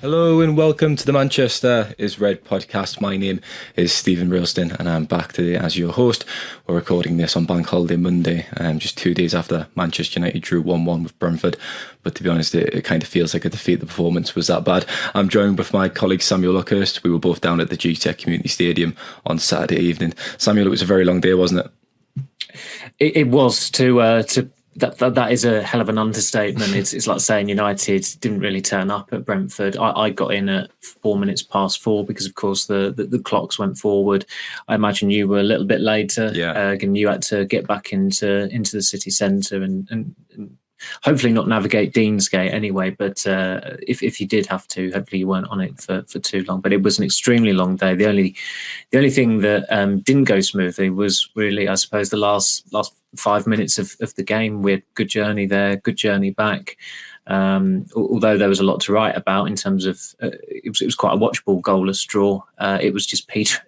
Hello and welcome to the Manchester is Red podcast. My name is Steven Railston and I'm back today as your host. We're recording this on Bank Holiday Monday, just 2 days after Manchester United drew 1-1 with Brentford. But to be honest, it kind of feels like a defeat. The performance was that bad. I'm joined with my colleague Samuel Luckhurst. We were both down at the GTEC Community Stadium on Saturday evening. Samuel, it was a very long day, wasn't it? It was That is a hell of an understatement. It's like saying United didn't really turn up at Brentford. I got in at 4 minutes past 4 because, of course, the clocks went forward. I imagine you were a little bit later. Yeah. Again, you had to get back into the city centre and hopefully not navigate Deansgate anyway. But if you did have to, hopefully you weren't on it for too long. But it was an extremely long day. The only thing that didn't go smoothly was really, I suppose, the last 5 minutes of the game. We had good journey there, good journey back. Although there was a lot to write about in terms of it was quite a watchable goalless draw. It was just Peter.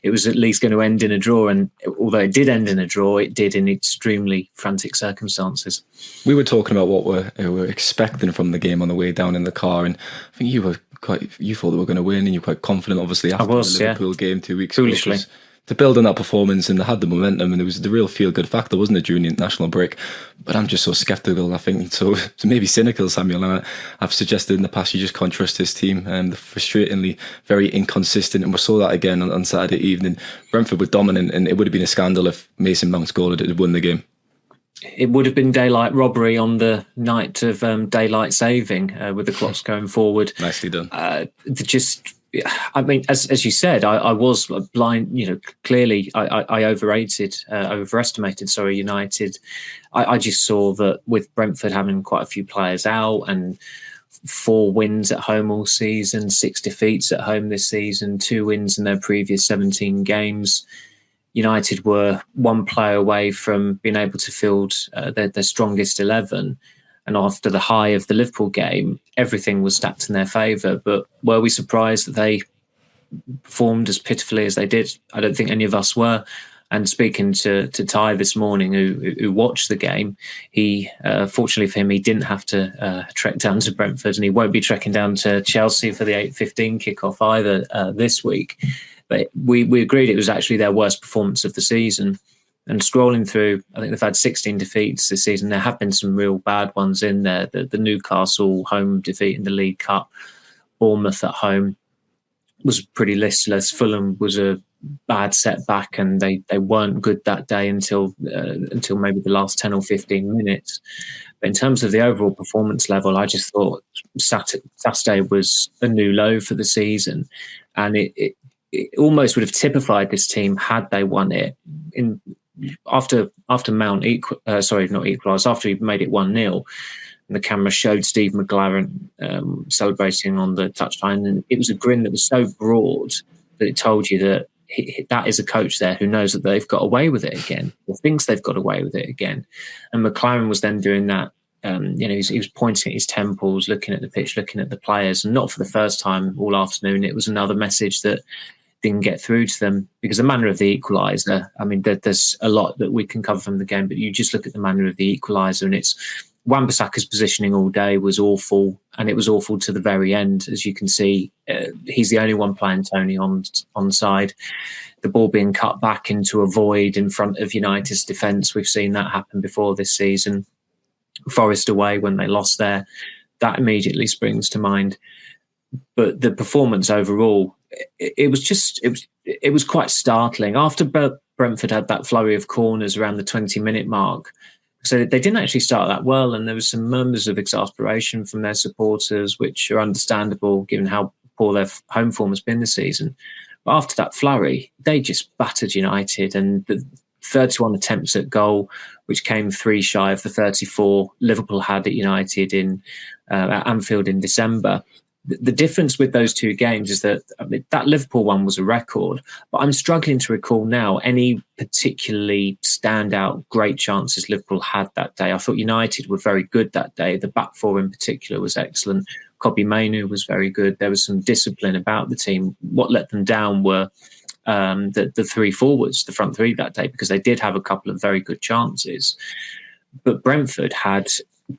It was at least going to end in a draw, and although it did end in a draw, it did in extremely frantic circumstances. We were talking about what we're expecting from the game on the way down in the car, and I think you thought they were going to win, and you're quite confident, obviously, after the Liverpool game 2 weeks ago. To build on that performance, and they had the momentum, and it was the real feel-good factor, wasn't it, during the international break? But I'm just so sceptical, I think, so maybe cynical, Samuel. And I've suggested in the past you just can't trust this team. They're frustratingly very inconsistent, and we saw that again on Saturday evening. Brentford were dominant, and it would have been a scandal if Mason Mount's goal had won the game. It would have been daylight robbery on the night of daylight saving, with the clocks going forward. Nicely done. I mean, as you said, I was blind. Clearly, I overestimated. United. I just saw that with Brentford having quite a few players out and 4 wins at home all season, 6 defeats at home this season, 2 wins in their previous 17 games. United were 1 player away from being able to field their strongest 11. And after the high of the Liverpool game, everything was stacked in their favour. But were we surprised that they performed as pitifully as they did? I don't think any of us were. And speaking to Ty this morning, who watched the game, he fortunately for him, he didn't have to trek down to Brentford, and he won't be trekking down to Chelsea for the 8:15 kickoff either this week. But we agreed it was actually their worst performance of the season. And scrolling through, I think they've had 16 defeats this season. There have been some real bad ones in there. The Newcastle home defeat in the League Cup, Bournemouth at home was pretty listless. Fulham was a bad setback, and they weren't good that day until maybe the last 10 or 15 minutes. But in terms of the overall performance level, I just thought Saturday was a new low for the season, and it almost would have typified this team had they won it after Mount equalised, after he made it 1-0, and the camera showed Steve McLaren celebrating on the touchline, and it was a grin that was so broad that it told you that that is a coach there who knows that they've got away with it again, or thinks they've got away with it again. And McLaren was then doing that. He was pointing at his temples, looking at the pitch, looking at the players, and not for the first time all afternoon. It was another message that didn't get through to them, because the manner of the equaliser, I mean, there's a lot that we can cover from the game, but you just look at the manner of the equaliser, and it's Wan-Bissaka's positioning all day was awful, and it was awful to the very end. As you can see, he's the only one playing Tony on side. The ball being cut back into a void in front of United's defence. We've seen that happen before this season. Forest away when they lost there, that immediately springs to mind. But the performance overall, it was quite startling. After Brentford had that flurry of corners around the 20-minute mark, so they didn't actually start that well, and there was some murmurs of exasperation from their supporters, which are understandable given how poor their home form has been this season. But after that flurry, they just battered United, and the 31 attempts at goal, which came 3 shy of the 34 Liverpool had at United at Anfield in December. The difference with those 2 games is that that Liverpool one was a record, but I'm struggling to recall now any particularly standout great chances Liverpool had that day. I thought United were very good that day. The back 4 in particular was excellent. Kobbie Mainoo was very good. There was some discipline about the team. What let them down were the 3 forwards, the front 3 that day, because they did have a couple of very good chances. But Brentford had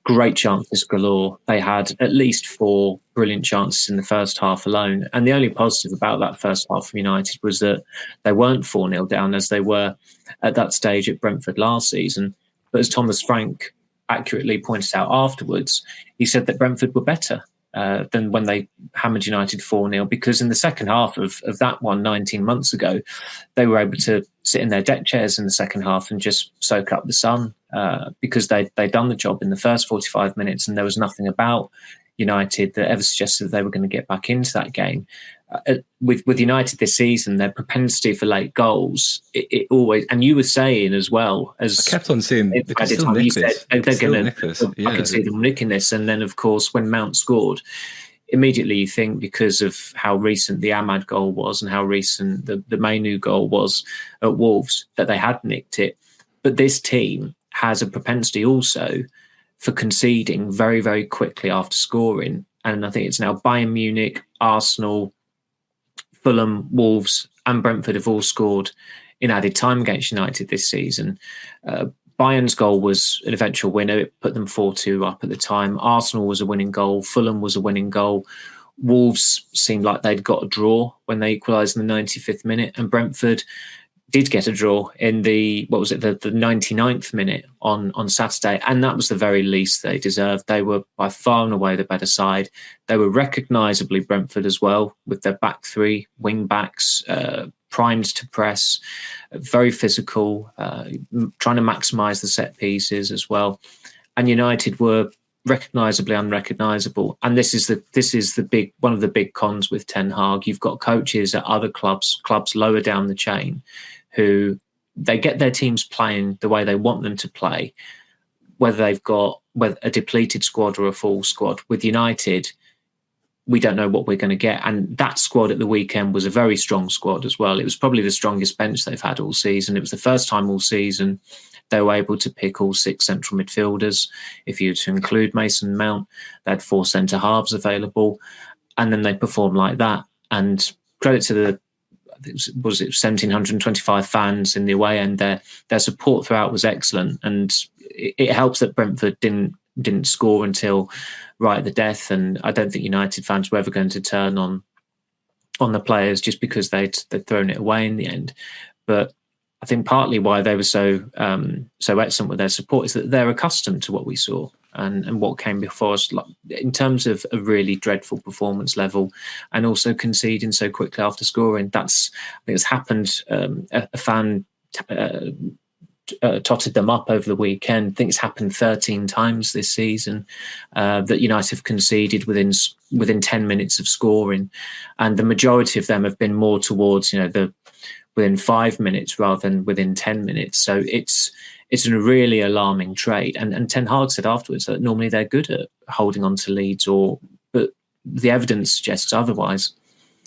great chances galore. They had at least 4 brilliant chances in the first half alone. And the only positive about that first half for United was that they weren't 4-0 down as they were at that stage at Brentford last season. But as Thomas Frank accurately pointed out afterwards, he said that Brentford were better than when they hammered United 4-0, because in the second half of that one 19 months ago, they were able to sit in their deck chairs in the second half and just soak up the sun because they'd done the job in the first 45 minutes, and there was nothing about United that ever suggested that they were going to get back into that game. With United this season, their propensity for late goals, it always, and you were saying as well, as I kept on saying they could still nick this. They're going to. I could see them nicking this, and then of course when Mount scored, immediately you think, because of how recent the Ahmad goal was and how recent the Mainu goal was at Wolves, that they had nicked it. But this team has a propensity also for conceding very, very quickly after scoring, and I think it's now Bayern Munich, Arsenal, Fulham, Wolves and Brentford have all scored in added time against United this season. Bayern's goal was an eventual winner. It put them 4-2 up at the time. Arsenal was a winning goal. Fulham was a winning goal. Wolves seemed like they'd got a draw when they equalised in the 95th minute. And Brentford did get a draw in the 99th minute on Saturday. And that was the very least they deserved. They were by far and away the better side. They were recognisably Brentford as well, with their back three, wing backs, primed to press, very physical, trying to maximise the set pieces as well. And United were recognisably unrecognisable. And this is the one of the big cons with Ten Hag. You've got coaches at other clubs lower down the chain, who they get their teams playing the way they want them to play, whether they've got a depleted squad or a full squad. With United, we don't know what we're going to get. And that squad at the weekend was a very strong squad as well. It was probably the strongest bench they've had all season. It was the first time all season they were able to pick all 6 central midfielders. If you were to include Mason Mount, they had 4 centre halves available. And then they performed like that. And credit to the 1,725 fans in the away end. Their support throughout was excellent. And it helps that Brentford didn't score until right at the death, and I don't think United fans were ever going to turn on the players just because they'd thrown it away in the end. But I think partly why they were so excellent with their support is that they're accustomed to what we saw and what came before us, in terms of a really dreadful performance level, and also conceding so quickly after scoring. I think it's happened. A fan totted them up over the weekend. I think it's happened 13 times this season that United have conceded within 10 minutes of scoring, and the majority of them have been more towards within 5 minutes rather than within 10 minutes. So it's a really alarming trait. And Ten Hag said afterwards that normally they're good at holding on to leads, but the evidence suggests otherwise.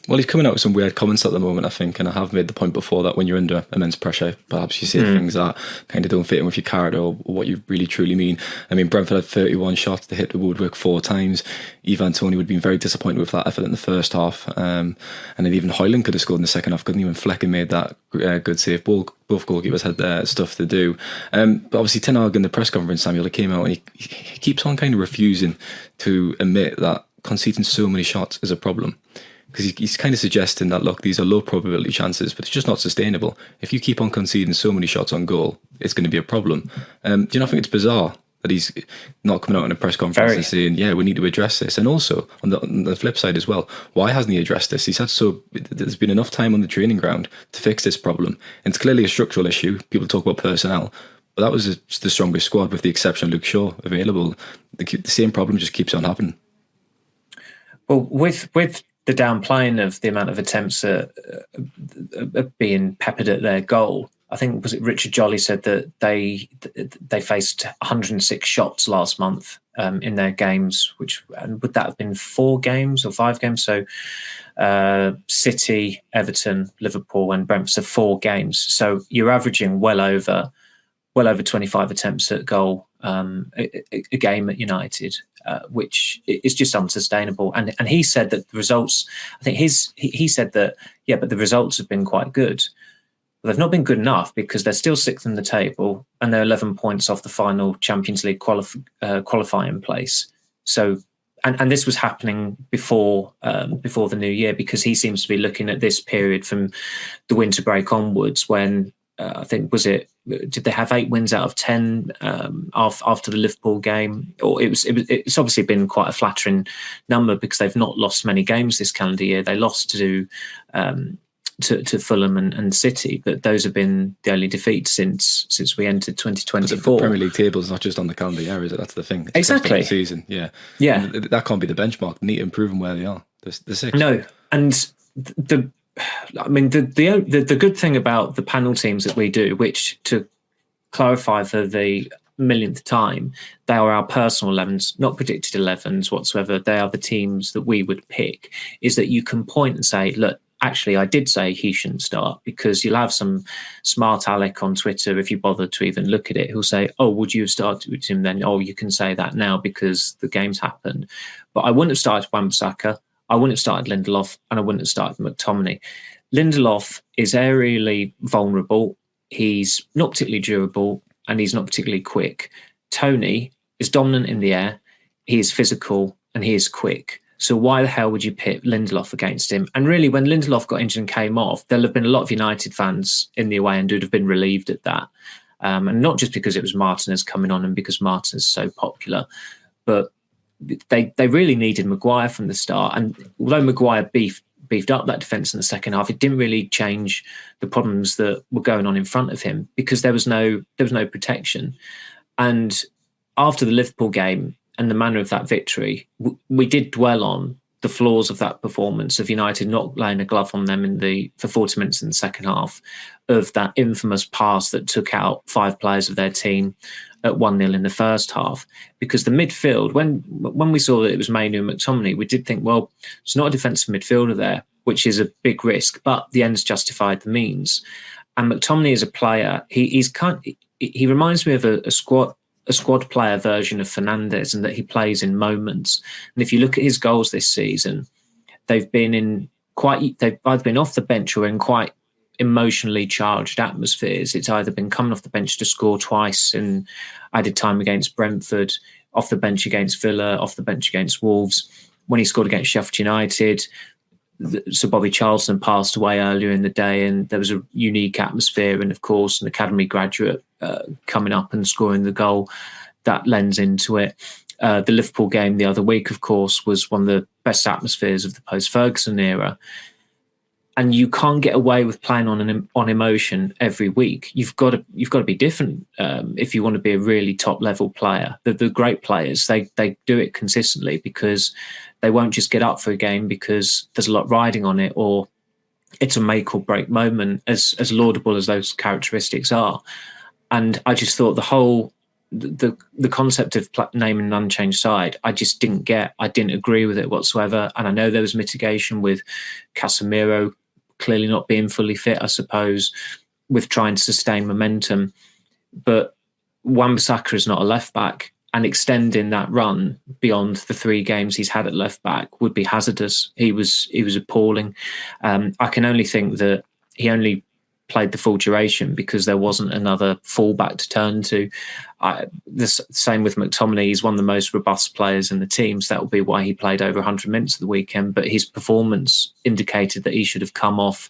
Well, he's coming out with some weird comments at the moment, I think, and I have made the point before that when you're under immense pressure, perhaps you say things that kind of don't fit in with your character or what you really truly mean. I mean, Brentford had 31 shots, they hit the woodwork 4 times. Ivan Toney would have been very disappointed with that effort in the first half. And then even Højlund could have scored in the second half, couldn't he? When Flecken made that good save. Both goalkeepers had stuff to do. But obviously, Ten Hag in the press conference, Samuel, he came out and he keeps on kind of refusing to admit that conceding so many shots is a problem. Because he's kind of suggesting that, look, these are low probability chances, but it's just not sustainable. If you keep on conceding so many shots on goal, it's going to be a problem. Do you not think it's bizarre that he's not coming out in a press conference and saying, yeah, we need to address this? And also, on the flip side as well, why hasn't he addressed this? He's had there's been enough time on the training ground to fix this problem. And it's clearly a structural issue. People talk about personnel, but that was the strongest squad with the exception of Luke Shaw available. The same problem just keeps on happening. Well, with the downplaying of the amount of attempts being peppered at their goal, I think, was it Richard Jolly said that they faced 106 shots last month in their games, and would that have been 4 games or 5 games? So City, Everton, Liverpool and Brentford, so 4 games. So you're averaging well over 25 attempts at goal a game at United, which is just unsustainable. And he said that the results, I think he said that, but the results have been quite good. Well, they've not been good enough because they're still 6th in the table. and they're 11 points off the final Champions League qualifying place. So, and this was happening before the new year, because he seems to be looking at this period from the winter break onwards, when I think, did they have 8 wins out of 10 after the Liverpool game? Or it's obviously been quite a flattering number, because they've not lost many games this calendar year. They lost to Fulham and City, but those have been the only defeats since we entered 2024. The Premier League table is not just on the calendar year, is it? That's the thing. It's exactly. The season, yeah. And that can't be the benchmark. They need to improve where they are. The 6th. No, and the good thing about the panel teams that we do, which, to clarify for the millionth time, they are our personal 11s, not predicted 11s whatsoever. They are the teams that we would pick. Is that you can point and say, look, actually, I did say he shouldn't start, because you'll have some smart Alec on Twitter, if you bother to even look at it, who'll say, oh, would you have started with him then? Oh, you can say that now because the game's happened. But I wouldn't have started Wan-Bissaka, I wouldn't have started Lindelof, and I wouldn't have started McTominay. Lindelof is aerially vulnerable. He's not particularly durable, and he's not particularly quick. Tony is dominant in the air. He is physical and he is quick. So why the hell would you pit Lindelof against him? And really, when Lindelof got injured and came off, there'll have been a lot of United fans in the away end who'd have been relieved at that. And not just because it was Martinez coming on and because Martinez is so popular, but they really needed Maguire from the start. And although Maguire beefed up that defence in the second half, it didn't really change the problems that were going on in front of him, because there was no protection. And after the Liverpool game and the manner of that victory, we did dwell on the flaws of that performance, of United not laying a glove on them for 40 minutes in the second half, of that infamous pass that took out 5 players of their team at 1-0 in the first half. Because the midfield, when we saw that it was Mainu and McTominay, we did think, well, it's not a defensive midfielder there, which is a big risk, but the ends justified the means. And McTominay is a player, he reminds me of a squad player version of Fernandes, and that he plays in moments. And if you look at his goals this season, they've either been off the bench or in quite emotionally charged atmospheres. It's either been coming off the bench to score twice in added time against Brentford, off the bench against Villa, off the bench against Wolves. When he scored against Sheffield United, Sir Bobby Charlton passed away earlier in the day, and there was a unique atmosphere, and of course an academy graduate coming up and scoring the goal that lends into it. The Liverpool game the other week, of course, was one of the best atmospheres of the post-Ferguson era. And you can't get away with playing on emotion every week. You've got to be different if you want to be a really top level player. The great players, they do it consistently, because they won't just get up for a game because there's a lot riding on it, or it's a make or break moment, as laudable as those characteristics are. And I just thought the concept of naming an unchanged side, I just didn't get. I didn't agree with it whatsoever. And I know there was mitigation with Casemiro clearly not being fully fit, I suppose, with trying to sustain momentum. But Wan-Bissaka is not a left back, and extending that run beyond the 3 games he's had at left back would be hazardous. He was appalling. I can only think that he only played the full duration because there wasn't another fullback to turn to. The same with McTominay. He's one of the most robust players in the team, so that will be why he played over 100 minutes at the weekend. But his performance indicated that he should have come off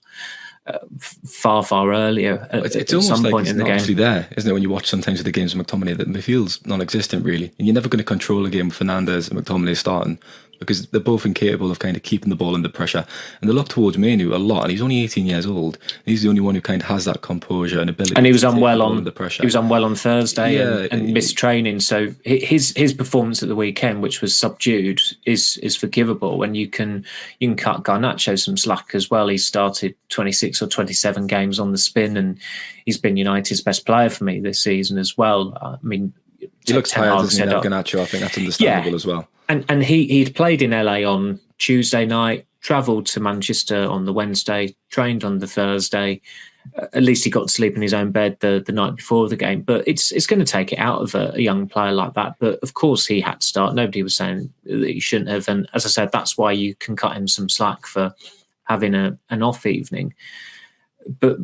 far earlier at some point in the game. It's actually there, isn't it? When you watch sometimes of the games of McTominay, that midfield's non-existent really, and you're never going to control a game with Fernandes and McTominay starting, because they're both incapable of kind of keeping the ball under pressure. And they look towards Mainu a lot, and he's only 18 years old. He's the only one who kind of has that composure and ability. And he was unwell on the pressure. He was unwell on Thursday and missed training. So his performance at the weekend, which was subdued, is forgivable. And you can cut Garnacho some slack as well. He started 26 or 27 games on the spin, and he's been United's best player for me this season as well. I mean, he looks tired, doesn't he, Garnacho? I think that's understandable as well. And he'd played in LA on Tuesday night, travelled to Manchester on the Wednesday, trained on the Thursday. At least he got to sleep in his own bed the night before the game. But it's going to take it out of a young player like that. But of course he had to start. Nobody was saying that he shouldn't have. And as I said, that's why you can cut him some slack for having an off evening. But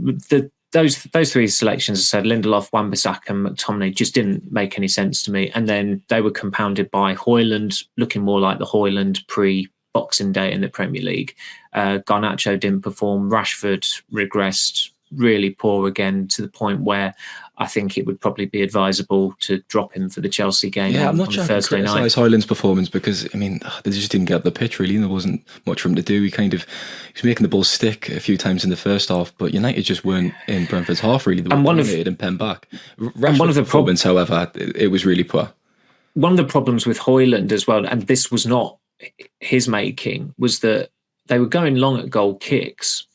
those three selections, as I said, Lindelof, Wan-Bissaka and McTominay just didn't make any sense to me. And then they were compounded by Højlund, looking more like the Højlund pre-Boxing Day in the Premier League. Garnacho didn't perform. Rashford regressed, really poor again, to the point where I think it would probably be advisable to drop him for the Chelsea game I'm not on sure Thursday night. I criticise Højlund's performance because, I mean, they just didn't get up the pitch, really, and there wasn't much for him to do. He was making the ball stick a few times in the first half, but United just weren't in Brentford's half, really. They were dominated and penned back. Rashford's performance, however, it was really poor. One of the problems with Højlund as well, and this was not his making, was that they were going long at goal kicks.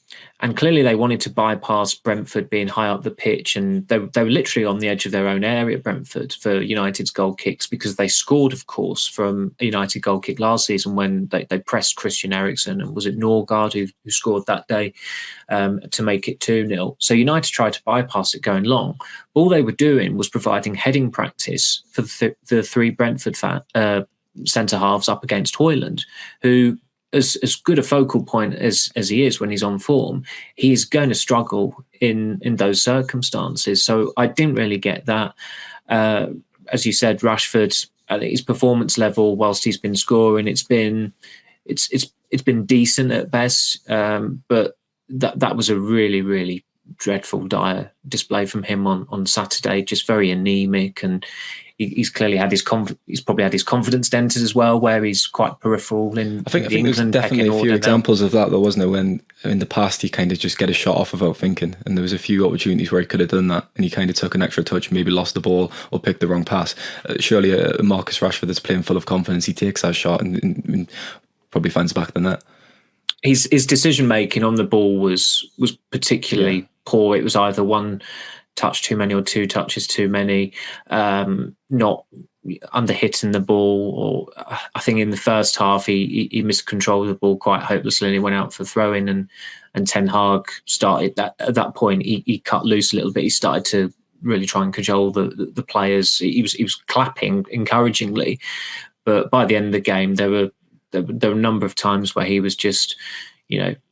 And clearly they wanted to bypass Brentford being high up the pitch. And they were literally on the edge of their own area, Brentford, for United's goal kicks, because they scored, of course, from a United goal kick last season when they pressed Christian Eriksen. And was it Norgard who scored that day to make it 2-0? So United tried to bypass it going long. All they were doing was providing heading practice for the three Brentford centre-halves up against Højlund, who, as good a focal point as he is when he's on form, he's going to struggle in those circumstances. So I didn't really get that. As you said, Rashford, I think his performance level, whilst he's been scoring, it's been decent at best. But that was a really, really dreadful, dire display from him on Saturday. Just very anemic, and he's clearly had he's probably had his confidence dented as well, where he's quite peripheral in. I think there's definitely a few examples of that, though, wasn't there? When in the past he kind of just get a shot off without thinking, and there was a few opportunities where he could have done that, and he kind of took an extra touch, maybe lost the ball or picked the wrong pass. Surely Marcus Rashford that's playing full of confidence, he takes that shot and probably finds the back of the net. His decision making on the ball was particularly poor. It was either one touch too many or two touches too many, not under hitting the ball, or I think in the first half he miscontrolled the ball quite hopelessly and he went out for throwing, and Ten Hag started that. At that point he cut loose a little bit. He started to really try and cajole the players. He was clapping encouragingly, but by the end of the game there were a number of times where he was just,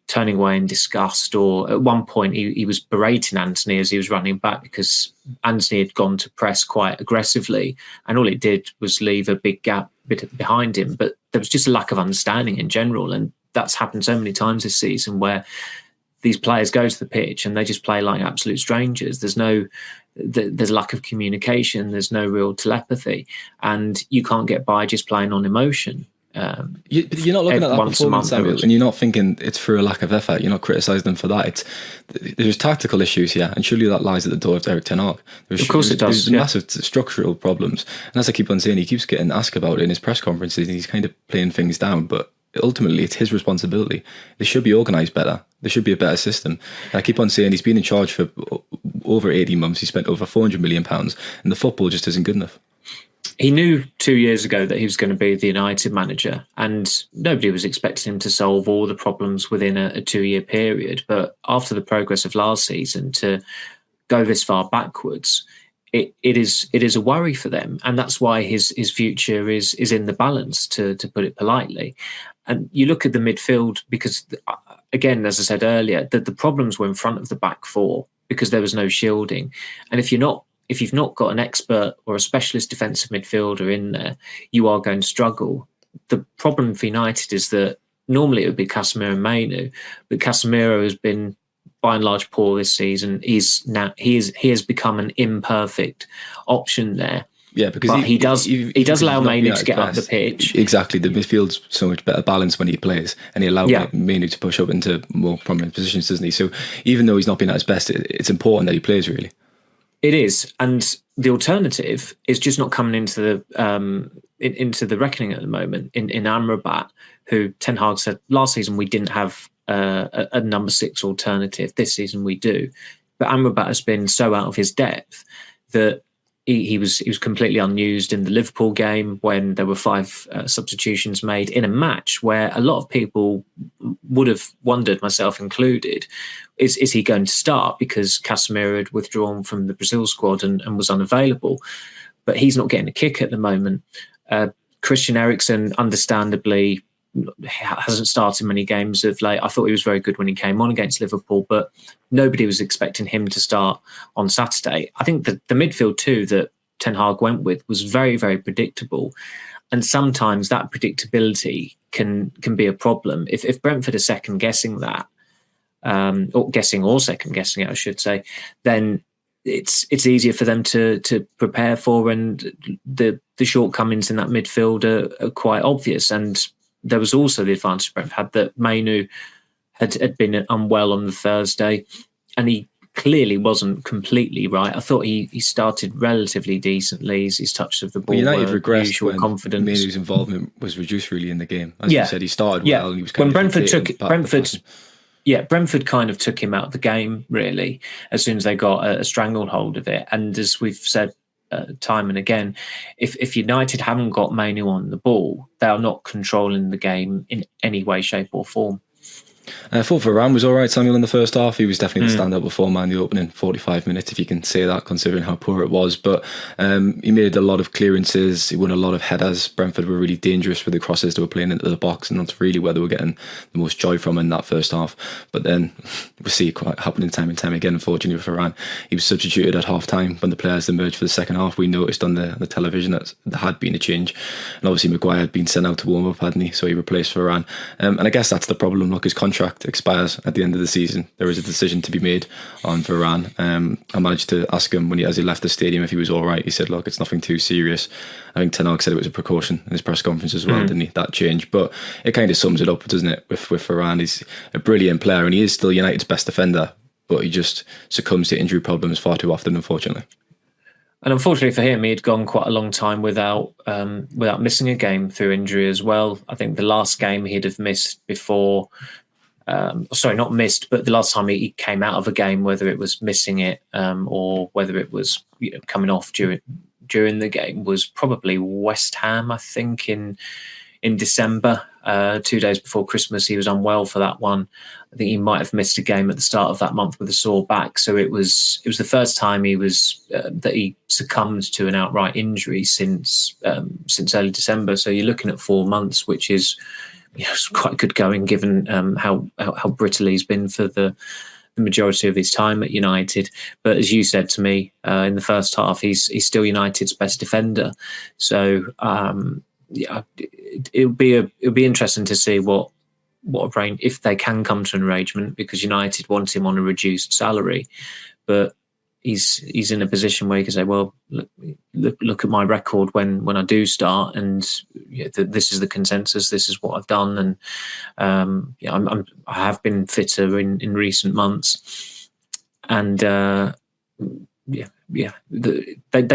turning away in disgust, or at one point he was berating Anthony as he was running back because Anthony had gone to press quite aggressively, and all it did was leave a big gap behind him. But there was just a lack of understanding in general, and that's happened so many times this season where these players go to the pitch and they just play like absolute strangers. There's a lack of communication, there's no real telepathy, and you can't get by just playing on emotion. You're not looking at that performance, Samuel, and you're not thinking it's through a lack of effort. You're not criticising them for that. There's tactical issues here, and surely that lies at the door of Erik Ten Hag. Of course it does. There's massive structural problems, and as I keep on saying, he keeps getting asked about it in his press conferences, and he's kind of playing things down. But ultimately, it's his responsibility. They should be organised better. There should be a better system. And I keep on saying he's been in charge for over 18 months. He spent over £400 million, and the football just isn't good enough. He knew 2 years ago that he was going to be the United manager, and nobody was expecting him to solve all the problems within a 2-year period. But after the progress of last season, to go this far backwards, it is a worry for them, and that's why his future is in the balance, to put it politely. And you look at the midfield, because again, as I said earlier, that the problems were in front of the back four because there was no shielding, and if you've not got an expert or a specialist defensive midfielder in there, you are going to struggle. The problem for United is that normally it would be Casemiro and Mainu, but Casemiro has been by and large poor this season. He has become an imperfect option there. Yeah, because he does allow Mainu to get up the pitch. Exactly, the midfield's so much better balanced when he plays, and he allows Mainu to push up into more prominent positions, doesn't he? So even though he's not been at his best, it's important that he plays, really. It is, and the alternative is just not coming into the reckoning at the moment in Amrabat, who Ten Hag said last season we didn't have a number 6 alternative. This season we do, but Amrabat has been so out of his depth that he was completely unused in the Liverpool game when there were 5 substitutions made in a match where a lot of people would have wondered, myself included, is he going to start because Casemiro had withdrawn from the Brazil squad and was unavailable. But he's not getting a kick at the moment. Christian Eriksen, understandably, hasn't started many games of late. I thought he was very good when he came on against Liverpool, but nobody was expecting him to start on Saturday. I think the midfield too that Ten Hag went with was very, very predictable. And sometimes that predictability can be a problem. If Brentford are second-guessing that, or second-guessing it, I should say, then it's easier for them to prepare for, and the shortcomings in that midfield are quite obvious. And there was also the advantage Brentford had that Mainu had been unwell on the Thursday, and he clearly wasn't completely right. I thought he started relatively decently. His touch of the ball, United regressed usual when confidence. Mainu's involvement was reduced really in the game. As you said, he started well. And he was when Brentford Brentford kind of took him out of the game, really, as soon as they got a stranglehold of it. And as we've said time and again, if United haven't got Mainu on the ball, they are not controlling the game in any way, shape or form. I thought Varane was all right, Samuel, in the first half. He was definitely the standout performer in the opening 45 minutes, if you can say that, considering how poor it was. But he made a lot of clearances. He won a lot of headers. Brentford were really dangerous with the crosses they were playing into the box, and that's really where they were getting the most joy from in that first half. But then we see it quite happening time and time again, unfortunately, for Varane. He was substituted at half-time when the players emerged for the second half. We noticed on the television that there had been a change. And obviously Maguire had been sent out to warm up, hadn't he? So he replaced Varane. And I guess that's the problem. Look, his contract expires at the end of the season. There is a decision to be made on Varane. I managed to ask him as he left the stadium if he was all right. He said, look, it's nothing too serious. I think Ten Hag said it was a precaution in his press conference as well, didn't he? That change. But it kind of sums it up, doesn't it, with Varane. He's a brilliant player and he is still United's best defender, but he just succumbs to injury problems far too often, unfortunately. And unfortunately for him, he had gone quite a long time without missing a game through injury as well. I think the last game he'd have missed before... not missed, but the last time he came out of a game, whether it was missing it or whether it was coming off during the game, was probably West Ham, I think, in December, 2 days before Christmas. He was unwell for that one. I think he might have missed a game at the start of that month with a sore back. So it was the first time that he succumbed to an outright injury since early December. So you're looking at 4 months, which is it's quite good going given how brittle he's been for the majority of his time at United. But as you said to me in the first half, he's still United's best defender. So it'll be interesting to see what if they can come to an arrangement, because United want him on a reduced salary, but he's in a position where he can say, well, look at my record when I do start, and this is the consensus. This is what I've done, and I have been fitter in recent months, and they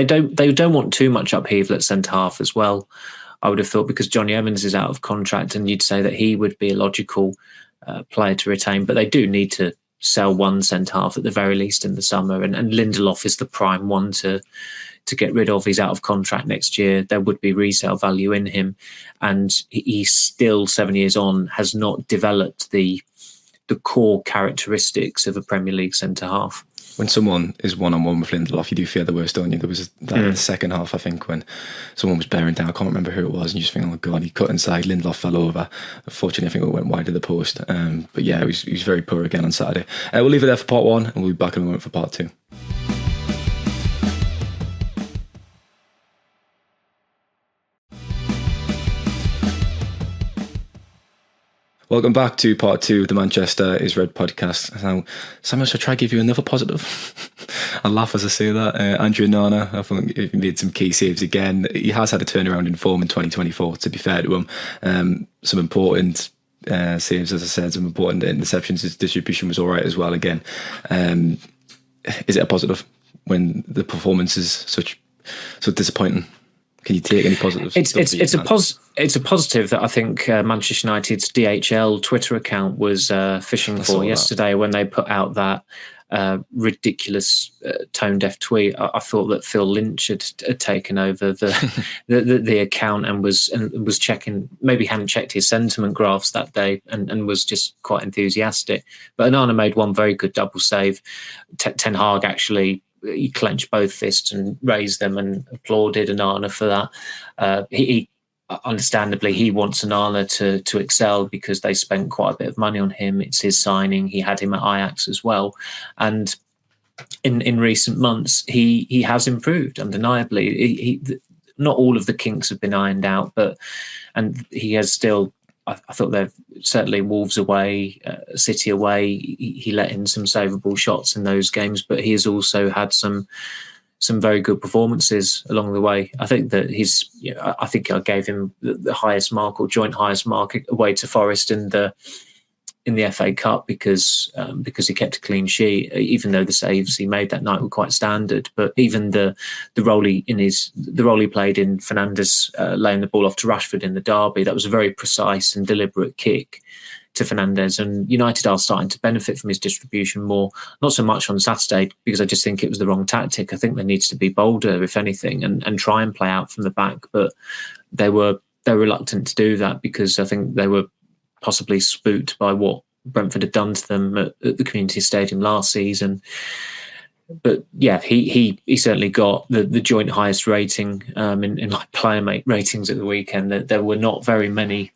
don't want too much upheaval at centre half as well. I would have thought, because Johnny Evans is out of contract, and you'd say that he would be a logical player to retain, but they do need to sell one centre half at the very least in the summer, and Lindelof is the prime one to get rid of. He's out of contract next year. There would be resale value in him, and he's still 7 years on, has not developed the core characteristics of a Premier League centre half. When someone is one-on-one with Lindelof, you do fear the worst, don't you? There was that in the second half, I think, when someone was bearing down. I can't remember who it was, and you just think, oh God, he cut inside, Lindelof fell over. Unfortunately, I think it went wide of the post. But yeah, he was very poor again on Saturday. We'll leave it there for part one, and we'll be back in a moment for part two. Welcome back to part two of the Manchester is Red podcast. Now, Samuel, shall I try to give you another positive? I laugh as I say that. Andrew Onana, I think he made some key saves again. He has had a turnaround in form in 2024, to be fair to him. Some important saves, as I said, some important interceptions. His distribution was all right as well again. Is it a positive when the performance is so disappointing? Can you take any positives? It's a positive that I think Manchester United's DHL Twitter account was fishing for yesterday when they put out that ridiculous tone-deaf tweet. I thought that Phil Lynch had taken over the account and was checking. Maybe hadn't checked his sentiment graphs that day and was just quite enthusiastic. But Onana made one very good double save. Ten Hag actually. He clenched both fists and raised them and applauded Onana for that. He understandably, he wants Onana to excel because they spent quite a bit of money on him. It's his signing. He had him at Ajax as well. And in recent months, he has improved undeniably. He not all of the kinks have been ironed out, and he has still. I thought they've certainly Wolves away, City away. He let in some savable shots in those games, but he has also had some very good performances along the way. I think that I think I gave him the highest mark or joint highest mark away to Forest in the FA Cup because he kept a clean sheet, even though the saves he made that night were quite standard. But even the role he played in Fernandes laying the ball off to Rashford in the derby, that was a very precise and deliberate kick to Fernandes. And United are starting to benefit from his distribution more, not so much on Saturday because I just think it was the wrong tactic. I think there needs to be bolder, if anything, and try and play out from the back. But they're reluctant to do that because I think they were possibly spooked by what Brentford had done to them at the Community Stadium last season. But yeah, he certainly got the joint highest rating in like player mate ratings at the weekend. There were not very many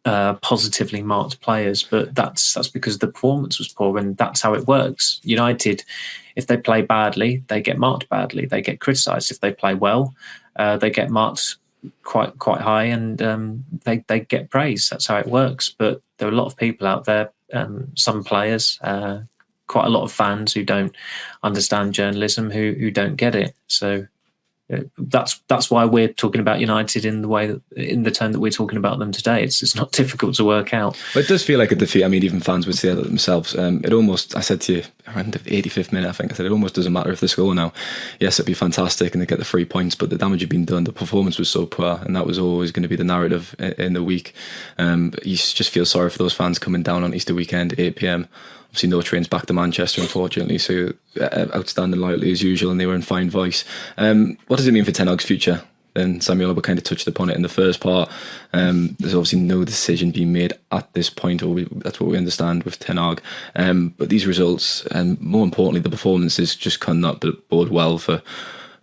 positively marked players, but that's because the performance was poor, and that's how it works. United, if they play badly, they get marked badly. They get criticised. If they play well, they get marked quite high, and they get praise. That's how it works. But there are a lot of people out there, some players, quite a lot of fans who don't understand journalism, who don't get it. So that's why we're talking about United in the tone that we're talking about them today. It's not difficult to work out. But it does feel like a defeat. I mean, even fans would say that themselves. It almost, I said to you around the 85th minute, I think I said, it almost doesn't matter if they score now. Yes, it'd be fantastic and they get the 3 points, but the damage had been done. The performance was so poor, and that was always going to be the narrative in the week. You just feel sorry for those fans coming down on Easter weekend, 8 p.m. Obviously no trains back to Manchester, unfortunately, so outstanding loyalty as usual, and they were in fine voice. What does it mean for Ten Hag's future? And Samuel, we kind of touched upon it in the first part. There's obviously no decision being made at this point, or that's what we understand with Ten Hag. But these results, and more importantly, the performances, just cannot bode well for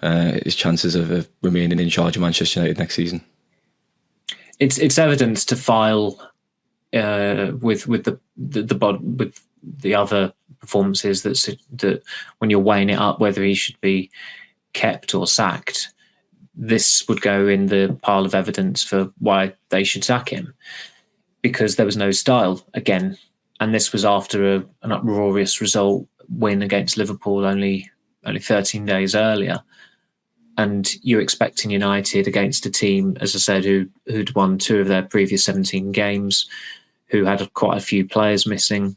his chances of remaining in charge of Manchester United next season. It's evidence to file with the other performances that when you're weighing it up whether he should be kept or sacked, this would go in the pile of evidence for why they should sack him, because there was no style again, and this was after an uproarious result win against Liverpool only 13 days earlier, and you're expecting United against a team, as I said, who'd won 2 of their previous 17 games, who had quite a few players missing,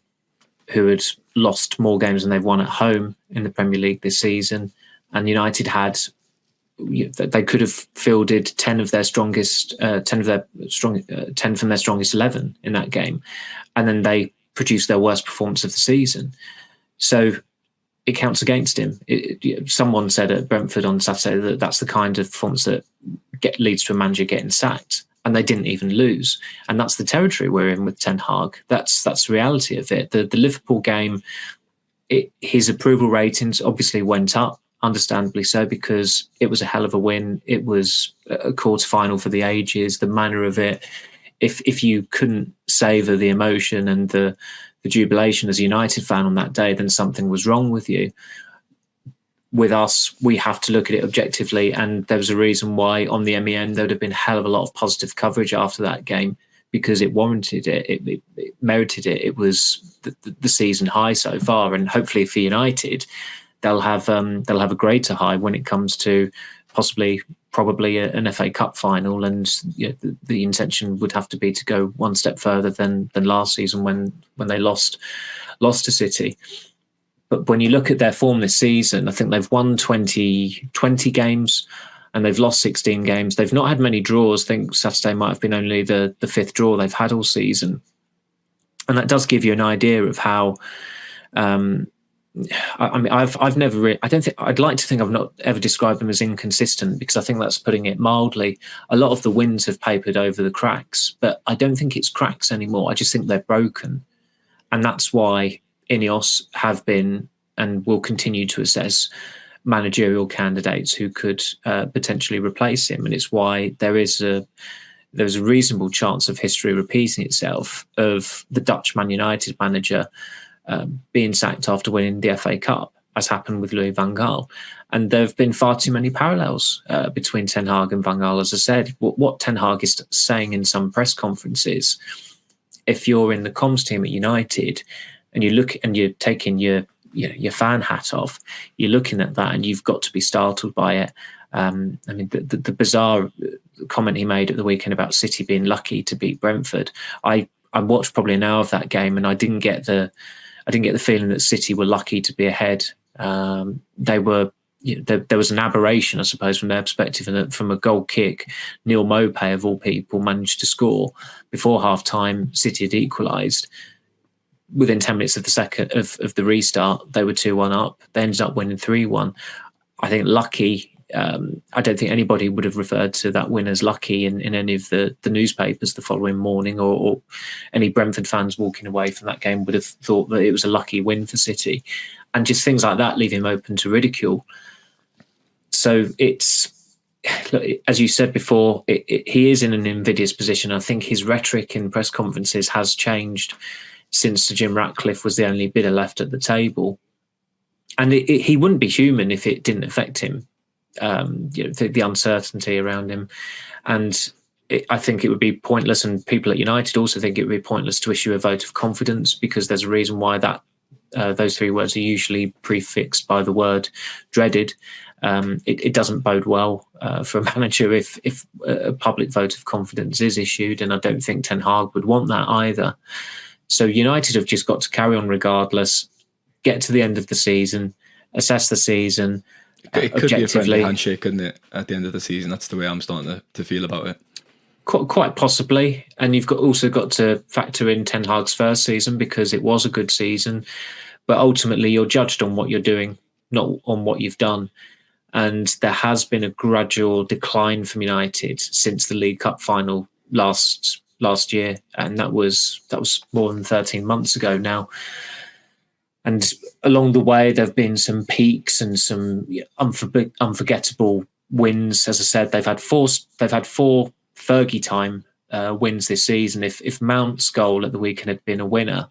who had lost more games than they've won at home in the Premier League this season. And United they could have fielded 10 from their strongest 11 in that game. And then they produced their worst performance of the season. So it counts against him. Someone said at Brentford on Saturday that that's the kind of performance that leads to a manager getting sacked. And they didn't even lose. And that's the territory we're in with Ten Hag. That's the reality of it. The Liverpool game, his approval ratings obviously went up, understandably so, because it was a hell of a win. It was a quarter-final for the ages, the manner of it. If you couldn't savour the emotion and the jubilation as a United fan on that day, then something was wrong with you. With us, we have to look at it objectively, and there was a reason why on the MEN there would have been a hell of a lot of positive coverage after that game, because it warranted it. It merited it. It was the season high so far, and hopefully for United, they'll have a greater high when it comes to probably an FA Cup final, and the intention would have to be to go one step further than last season when they lost to City. But when you look at their form this season, I think they've won 20 games and they've lost 16 games. They've not had many draws. I think Saturday might have been only the 5th draw they've had all season. And that does give you an idea of how, I'd like to think I've not ever described them as inconsistent, because I think that's putting it mildly. A lot of the wins have papered over the cracks, but I don't think it's cracks anymore. I just think they're broken. And that's why Ineos have been and will continue to assess managerial candidates who could potentially replace him, and it's why there's a reasonable chance of history repeating itself, of the Dutch Man United manager being sacked after winning the FA Cup, as happened with Louis van Gaal. And there have been far too many parallels between Ten Hag and Van Gaal. As I said, what Ten Hag is saying in some press conferences, if you're in the comms team at United and you look and you're taking your fan hat off, you're looking at that and you've got to be startled by it. I mean, the bizarre comment he made at the weekend about City being lucky to beat Brentford. I watched probably an hour of that game, and I didn't get the feeling that City were lucky to be ahead. They were. There was an aberration, I suppose, from their perspective, and from a goal kick, Neil Maupay of all people managed to score before half time. City had equalised within 10 minutes of the restart. They were 2-1 up. They ended up winning 3-1. I think lucky. I don't think anybody would have referred to that win as lucky in any of the newspapers the following morning, or any Brentford fans walking away from that game would have thought that it was a lucky win for City. And just things like that leave him open to ridicule. So it's, as you said before, he is in an invidious position. I think his rhetoric in press conferences has changed since Sir Jim Ratcliffe was the only bidder left at the table. And he wouldn't be human if it didn't affect him, the uncertainty around him. And I think it would be pointless, and people at United also think it would be pointless to issue a vote of confidence, because there's a reason why that those three words are usually prefixed by the word dreaded. It doesn't bode well for a manager if a public vote of confidence is issued, and I don't think Ten Hag would want that either. So United have just got to carry on regardless, get to the end of the season, assess the season. It could be a friendly handshake, couldn't it, at the end of the season? That's the way I'm starting to feel about it. Quite possibly. And you've also got to factor in Ten Hag's first season, because it was a good season. But ultimately, you're judged on what you're doing, not on what you've done. And there has been a gradual decline from United since the League Cup final last year. And that was more than 13 months ago now. And along the way, there have been some peaks and some unforgettable wins. As I said, they've had four Fergie time wins this season. If Mount's goal at the weekend had been a winner,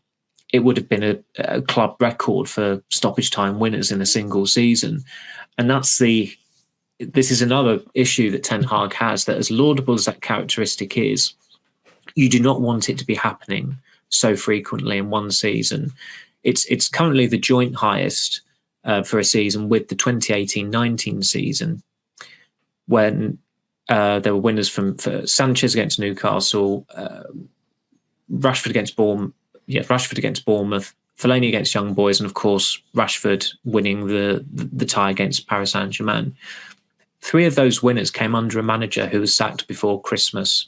it would have been a club record for stoppage time winners in a single season. And this is another issue that Ten Hag has, that as laudable as that characteristic is, you do not want it to be happening so frequently in one season. It's currently the joint highest for a season with the 2018-19 season, when there were winners for Sanchez against Newcastle, Rashford against Bournemouth, Fellaini against Young Boys, and of course Rashford winning the tie against Paris Saint-Germain. 3 of those winners came under a manager who was sacked before Christmas.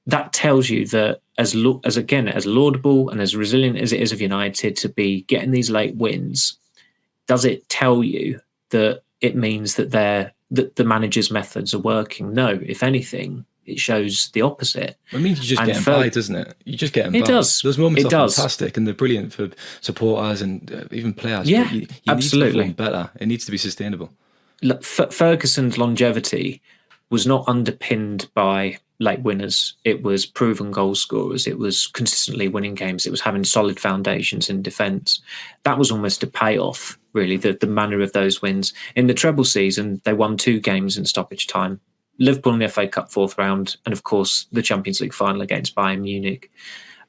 That tells you that as laudable and as resilient as it is of United to be getting these late wins, does it tell you that it means that the manager's methods are working? No, if anything, it shows the opposite. It means you just get them by, doesn't it? You just get them by. It does. Those moments are fantastic, and they're brilliant for supporters and even players. Yeah, you absolutely. Need to perform better. It needs to be sustainable. Look, Ferguson's longevity was not underpinned by late winners. It was proven goal scorers. It was consistently winning games. It was having solid foundations in defence. That was almost a payoff, really, the manner of those wins. In the treble season, they won 2 games in stoppage time. Liverpool in the FA Cup 4th round, and of course the Champions League final against Bayern Munich.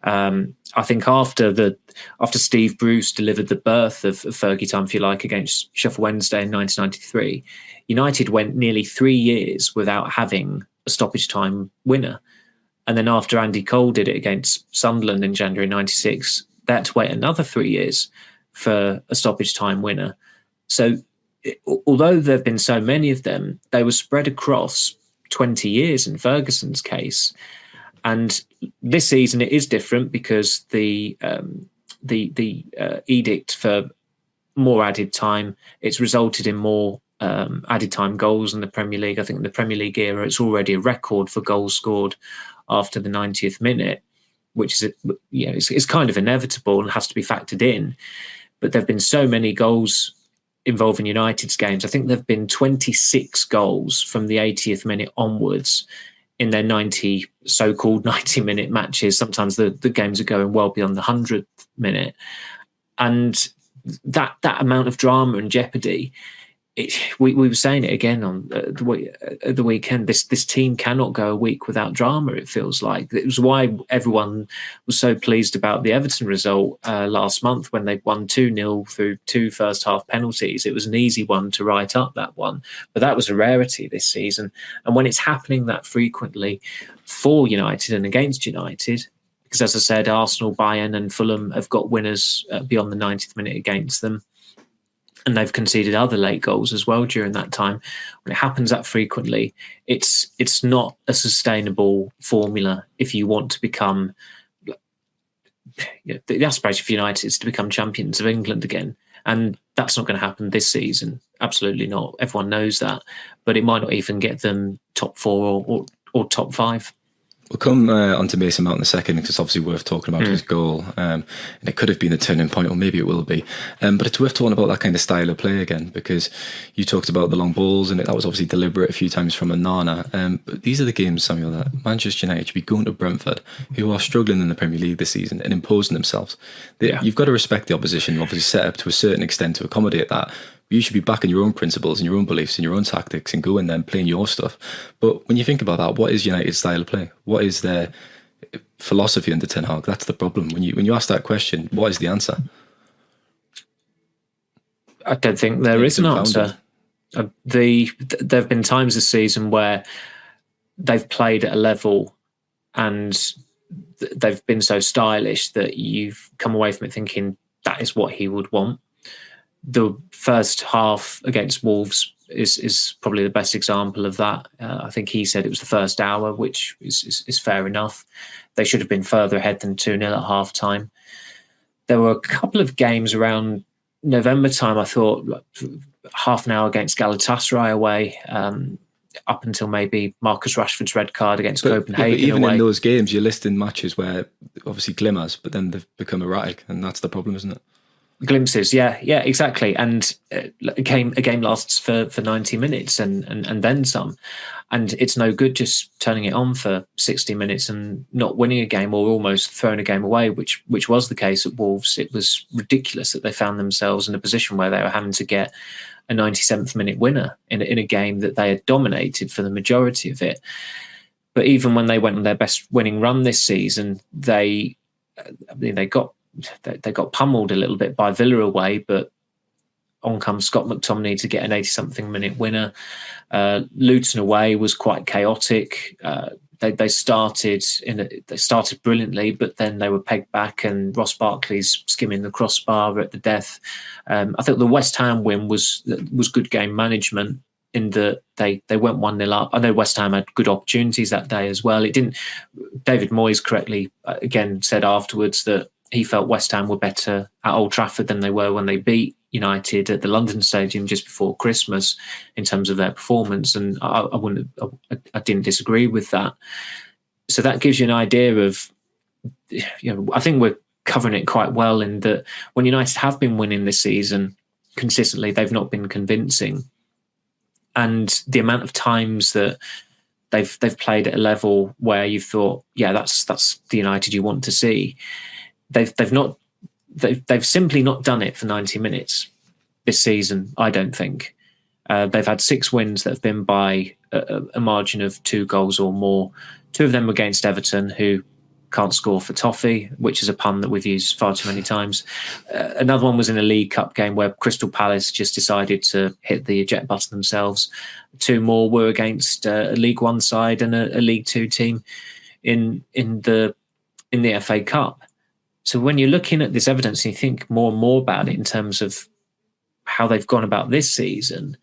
I think after Steve Bruce delivered the birth of Fergie time, if you like, against Sheffield Wednesday in 1993, United went nearly 3 years without having a stoppage time winner. And then after Andy Cole did it against Sunderland in January 96, they had to wait another 3 years for a stoppage time winner. So although there have been so many of them, they were spread across 20 years in Ferguson's case. And this season it is different because the edict for more added time, it's resulted in more added time goals in the Premier League. I think in the Premier League era, it's already a record for goals scored after the 90th minute, which is it's kind of inevitable and has to be factored in. But there have been so many goals involving United's games, I think there have been 26 goals from the 80th minute onwards in their so-called 90-minute matches. Sometimes the games are going well beyond the 100th minute. And that amount of drama and jeopardy, we were saying it again on the weekend. This team cannot go a week without drama, it feels like. It was why everyone was so pleased about the Everton result last month when they won 2-0 through 2 first-half penalties. It was an easy one to write up, that one. But that was a rarity this season. And when it's happening that frequently for United and against United, because as I said, Arsenal, Bayern and Fulham have got winners beyond the 90th minute against them. And they've conceded other late goals as well during that time. When it happens that frequently, it's not a sustainable formula if you want to become... the aspiration for United is to become champions of England again. And that's not going to happen this season. Absolutely not. Everyone knows that. But it might not even get them top 4 or top 5. We'll come on to Mason Mount in a second, because it's obviously worth talking about his goal. And it could have been the turning point, or maybe it will be. But it's worth talking about that kind of style of play again, because you talked about the long balls, and that was obviously deliberate a few times from Onana. But these are the games, Samuel, that Manchester United should be going to Brentford, who are struggling in the Premier League this season, and imposing themselves. You've got to respect the opposition, obviously set up to a certain extent to accommodate that. You should be backing your own principles and your own beliefs and your own tactics and going there and playing your stuff. But when you think about that, what is United's style of play? What is their philosophy under Ten Hag? That's the problem. When you ask that question, what is the answer? I don't think there is an answer. There have been times this season where they've played at a level and they've been so stylish that you've come away from it thinking that is what he would want. The first half against Wolves is probably the best example of that. I think he said it was the first hour, which is fair enough. They should have been further ahead than 2-0 at half time. There were a couple of games around November time, I thought, half an hour against Galatasaray away, up until maybe Marcus Rashford's red card against Copenhagen. But even away. In those games, you're listing matches where obviously glimmers, but then they've become erratic, and that's the problem, isn't it? Glimpses, yeah, exactly. And a game lasts for 90 minutes and then some. And it's no good just turning it on for 60 minutes and not winning a game, or almost throwing a game away, which was the case at Wolves. It was ridiculous that they found themselves in a position where they were having to get a 97th minute winner in a game that they had dominated for the majority of it. But even when they went on their best winning run this season, they got pummeled a little bit by Villa away, but on comes Scott McTominay to get an 80-something minute winner. Luton away was quite chaotic. They started brilliantly, but then they were pegged back, and Ross Barkley's skimming the crossbar at the death. I think the West Ham win was good game management, in that they went 1-0 up. I know West Ham had good opportunities that day as well. It didn't. David Moyes correctly again said afterwards that he felt West Ham were better at Old Trafford than they were when they beat United at the London Stadium just before Christmas in terms of their performance. And I didn't disagree with that. So that gives you an idea of, I think we're covering it quite well in that when United have been winning this season consistently, they've not been convincing. And the amount of times that they've played at a level where you've thought, yeah, that's the United you want to see. They've simply not done it for 90 minutes this season, I don't think. They've had 6 wins that have been by a margin of 2 goals or more. 2 of them were against Everton, who can't score for toffee, which is a pun that we've used far too many times. Another one was in a League Cup game where Crystal Palace just decided to hit the eject button themselves. 2 more were against a League One side and a League Two team in the FA Cup. So when you're looking at this evidence and you think more and more about it in terms of how they've gone about this season,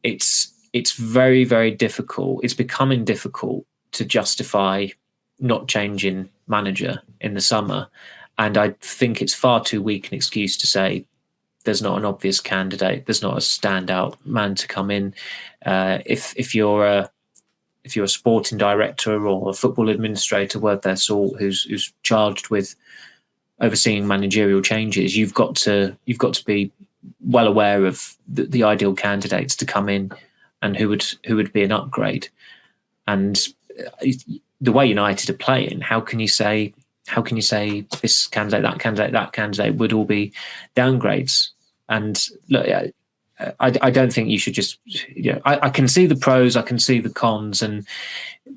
it's very, very difficult. It's becoming difficult to justify not changing manager in the summer. And I think it's far too weak an excuse to say there's not an obvious candidate, there's not a standout man to come in. If you're a sporting director or a football administrator worth their salt who's charged with overseeing managerial changes, you've got to be well aware of the ideal candidates to come in and who would be an upgrade. And the way United are playing, how can you say this candidate, that candidate would all be downgrades? And look, I don't think you should just. I can see the pros, I can see the cons, and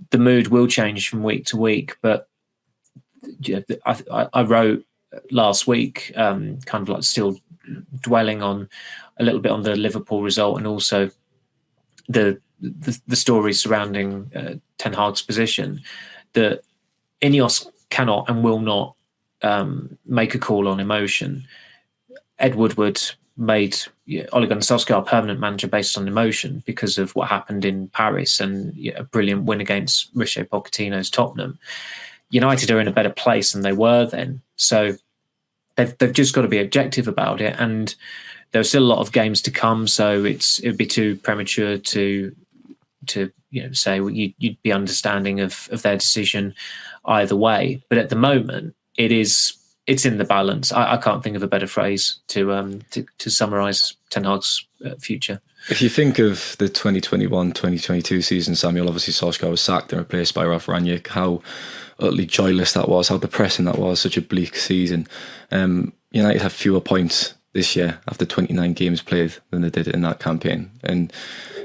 the mood will change from week to week. But I wrote last week, kind of like still dwelling on a little bit on the Liverpool result, and also the stories surrounding Ten Hag's position, that Ineos cannot and will not make a call on emotion. Ed Woodward made Ole Gunnar Solskjaer permanent manager based on emotion because of what happened in Paris and a brilliant win against Mauricio Pochettino's Tottenham. United are in a better place than they were then, so they've just got to be objective about it. And there are still a lot of games to come, so it'd be too premature to say you'd be understanding of their decision either way. But at the moment, it's in the balance. I can't think of a better phrase to summarise Ten Hag's future. If you think of the 2021-2022 season, Samuel, obviously Solskjaer was sacked and replaced by Ralf Rangnick. How utterly joyless that was, how depressing that was, such a bleak season. United have fewer points this year after 29 games played than they did in that campaign. And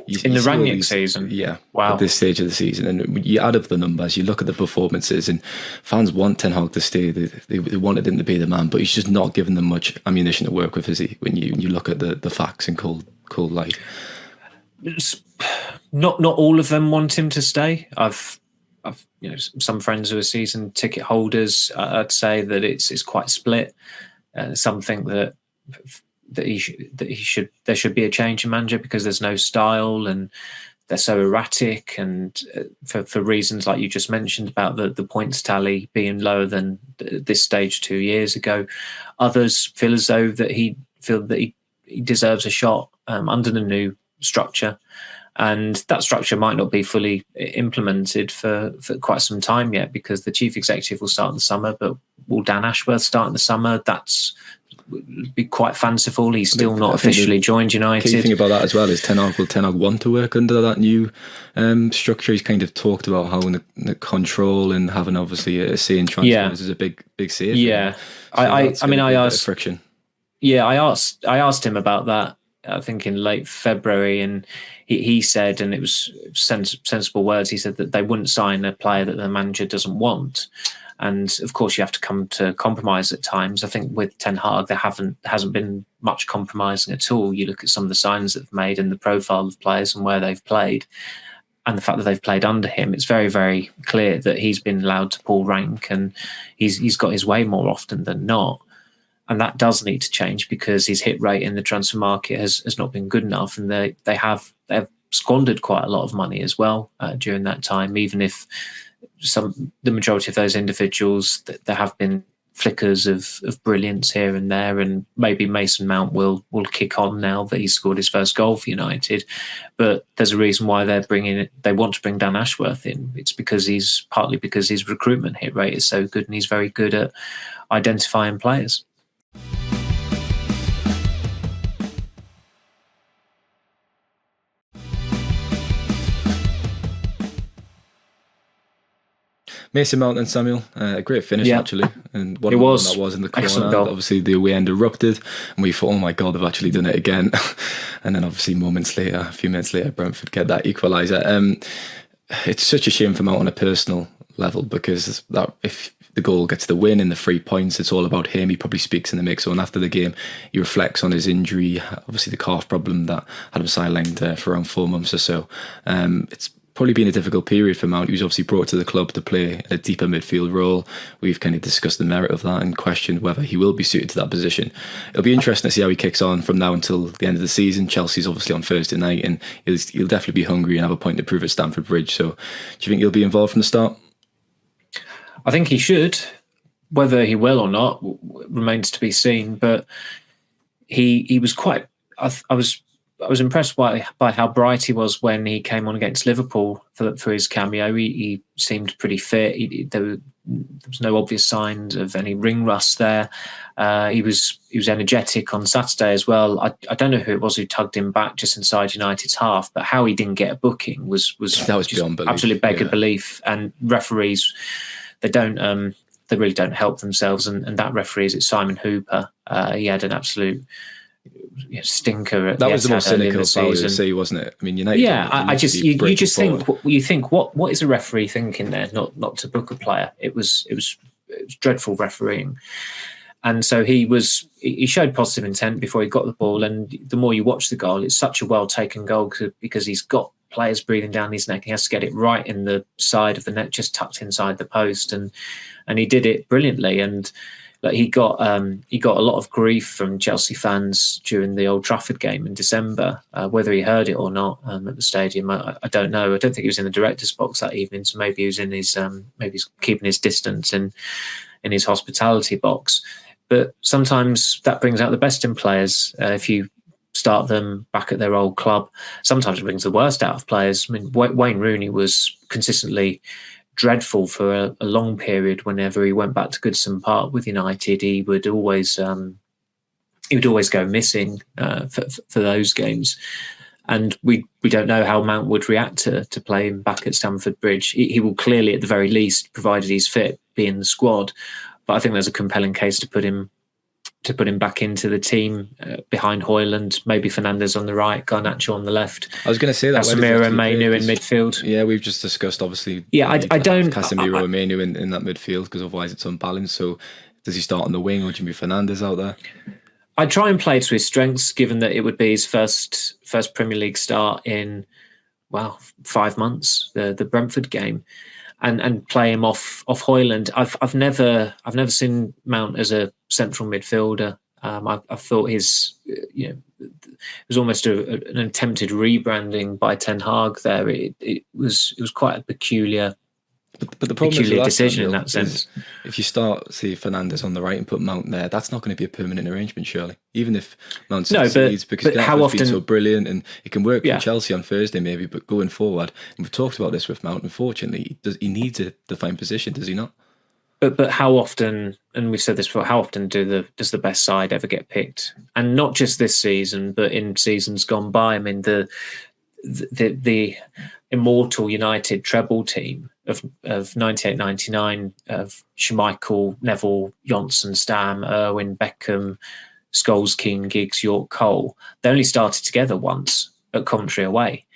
in the Rangnick season? Yeah. Wow. At this stage of the season. And you add up the numbers, you look at the performances, and fans want Ten Hag to stay. They wanted him to be the man, but he's just not given them much ammunition to work with, is he? When you look at the facts in cold light. Not all of them want him to stay. I've some friends who are season ticket holders. I'd say that it's quite split. Something that there should be a change in manager because there's no style and they're so erratic, and for reasons like you just mentioned about the points tally being lower than this stage 2 years ago. Others feel as though that he deserves a shot under the new structure. And that structure might not be fully implemented for quite some time yet, because the chief executive will start in the summer, but will Dan Ashworth start in the summer? Would be quite fanciful. He's still not officially joined United. The key thing about that as well is will Ten Hag want to work under that new structure? He's kind of talked about how the control and having obviously a say in transfers is a big say. Yeah, so I asked friction. Yeah, I asked him about that, I think in late February, and he said, and it was sensible words, he said that they wouldn't sign a player that the manager doesn't want. And of course, you have to come to compromise at times. I think with Ten Hag, there hasn't been much compromising at all. You look at some of the signings that they've made and the profile of players and where they've played, and the fact that they've played under him. It's very, very clear that he's been allowed to pull rank, and he's got his way more often than not. And that does need to change, because his hit rate in the transfer market has not been good enough, and they've squandered quite a lot of money as well during that time. Even if the majority of those individuals, there have been flickers of brilliance here and there, and maybe Mason Mount will kick on now that he's scored his first goal for United. But there's a reason why they want to bring Dan Ashworth in. It's partly because his recruitment hit rate is so good, and he's very good at identifying players. Mason Mount and Samuel, a great finish actually, and what it was. That was in the corner. Obviously, the away end erupted, and we thought, "Oh my God, they've actually done it again!" And then, obviously, a few minutes later, Brentford get that equaliser. It's such a shame for Mount on a personal level, because if the goal gets the win and the 3 points, it's all about him. He probably speaks in the mix. So, and after the game, he reflects on his injury, obviously the calf problem that had him sidelined for around 4 months or so. It's probably been a difficult period for Mount. He was obviously brought to the club to play a deeper midfield role. We've kind of discussed the merit of that and questioned whether he will be suited to that position. It'll be interesting to see how he kicks on from now until the end of the season. Chelsea's obviously on Thursday night, and he'll definitely be hungry and have a point to prove at Stamford Bridge. So do you think he'll be involved from the start? I think he should. Whether he will or not remains to be seen. But he was quite... I was was impressed by how bright he was when he came on against Liverpool for his cameo. He seemed pretty fit. There was no obvious signs of any ring rust there. He was energetic on Saturday as well. I don't know who it was who tugged him back just inside United's half, but how he didn't get a booking was beyond belief. Absolutely beggared belief. And referees, they really don't help themselves. And that referee, is it Simon Hooper? He had an absolute stinker at that was the most cynical foul you see, wasn't it? I mean, United. Yeah, you just think what is a referee thinking there? Not to book a player. It was dreadful refereeing, and so he showed positive intent before he got the ball. And the more you watch the goal, it's such a well taken goal because he's got players breathing down his neck. He has to get it right in the side of the net, just tucked inside the post, and he did it brilliantly. And he got a lot of grief from Chelsea fans during the Old Trafford game in December, whether he heard it or not at the stadium. I don't know. I don't think he was in the director's box that evening, so maybe he was in his maybe he's keeping his distance in his hospitality box. But sometimes that brings out the best in players. If you start them back at their old club, sometimes it brings the worst out of players. I mean, Wayne Rooney was consistently dreadful for a long period. Whenever he went back to Goodson Park with United, he would always go missing for those games. And we don't know how Mount would react to play him back at Stamford Bridge. He will clearly, at the very least, provided he's fit, be in the squad. But I think there's a compelling case to put him back into the team behind Højlund, maybe Fernandes on the right, Garnacho on the left. I was going to say that. Casemiro and Mainu in midfield. Yeah, we've just discussed, obviously. Yeah, I don't... Casemiro and Mainu in that midfield, because otherwise it's unbalanced. So does he start on the wing or do you move Fernandes out there? I'd try and play to his strengths, given that it would be his first Premier League start in, 5 month, the Brentford game. And play him off Højlund. I've never seen Mount as a central midfielder. I thought it was almost an attempted rebranding by Ten Hag there. It was quite a peculiar. But the problem peculiar is decision in that sense. If you start, say, Fernandes on the right and put Mount there, that's not going to be a permanent arrangement, surely. Even if Mount succeeds, because how often been so brilliant and it can work for Chelsea on Thursday maybe, but going forward, and we've talked about this with Mount. Unfortunately, he needs a defined position, does he not? But how often, and we've said this before, how often does the best side ever get picked? And not just this season, but in seasons gone by. I mean, the immortal United treble team of 98-99 of Schmeichel, Neville, Johnson, Stam, Irwin, Beckham, Scholes, Keane, Giggs, York, Cole. They only started together once at Coventry away.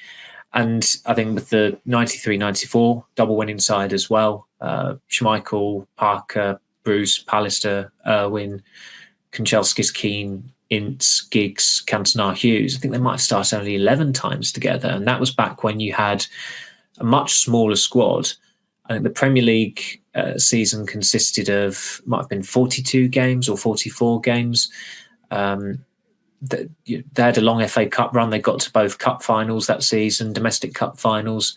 And I think with the 93-94 double winning side as well, Schmeichel, Parker, Bruce, Pallister, Irwin, Kanchelskis, Keane, Ince, Giggs, Cantona, Hughes. I think they might have started only 11 times together. And that was back when you had a much smaller squad. I think the Premier League season consisted of, might have been 42 games or 44 games. They had a long FA Cup run. They got to both cup finals that season, domestic cup finals.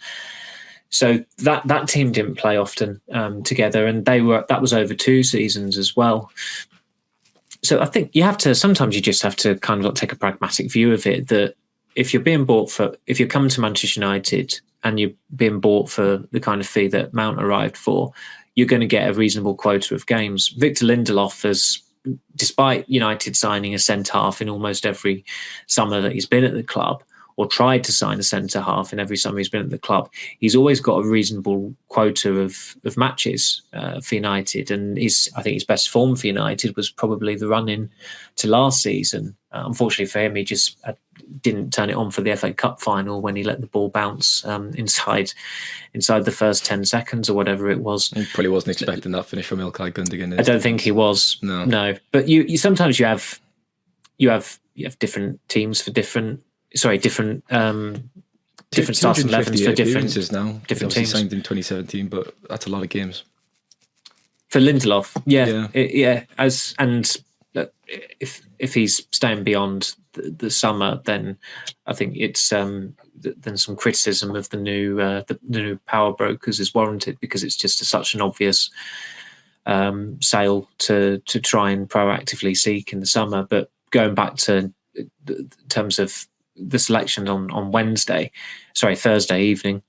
So that team didn't play often together, and that was over 2 seasons as well. So I think sometimes you just have to kind of take a pragmatic view of it, that if you're coming to Manchester United and you're being bought for the kind of fee that Mount arrived for, you're going to get a reasonable quota of games. Victor Lindelof has, despite United signing a centre-half in almost every summer that he's been at the club, or tried to sign a centre-half in every summer he's been at the club, he's always got a reasonable quota of matches for United. And I think his best form for United was probably the run-in to last season. Unfortunately for him, he just didn't turn it on for the FA Cup final when he let the ball bounce inside the first 10 seconds or whatever it was. He probably wasn't expecting that finish from Ilkay Gundogan. I don't think he was. No. But you sometimes you have different teams for different starting 11s for different teams. Signed in 2017, but that's a lot of games for Lindelof. If he's staying beyond the summer, then I think it's then some criticism of the new power brokers is warranted, because it's just such an obvious sale to try and proactively seek in the summer. But going back to in terms of the selection on Thursday evening,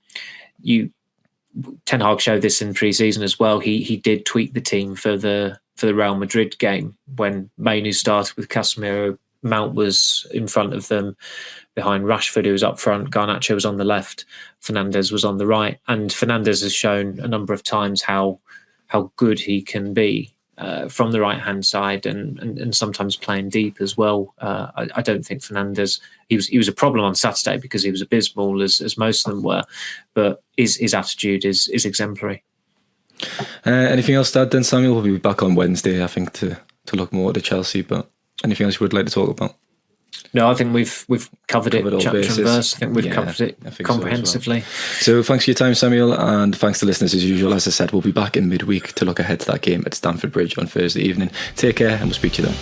Ten Hag showed this in pre-season as well. He did tweak the team for the Real Madrid game when Mainu started with Casemiro. Mount was in front of them, behind Rashford, who was up front. Garnacho was on the left. Fernandes was on the right. And Fernandes has shown a number of times how good he can be from the right-hand side and sometimes playing deep as well. I don't think Fernandes... He was a problem on Saturday because he was abysmal, as most of them were. But his attitude is exemplary. Anything else to add then, Samuel? We'll be back on Wednesday, I think, to look more at Chelsea, but... Anything else you would like to talk about? No, I think we've covered it chapter and verse. I think we've covered it comprehensively. So thanks for your time, Samuel, and thanks to listeners as usual. As I said, we'll be back in midweek to look ahead to that game at Stamford Bridge on Thursday evening. Take care, and we'll speak to you then.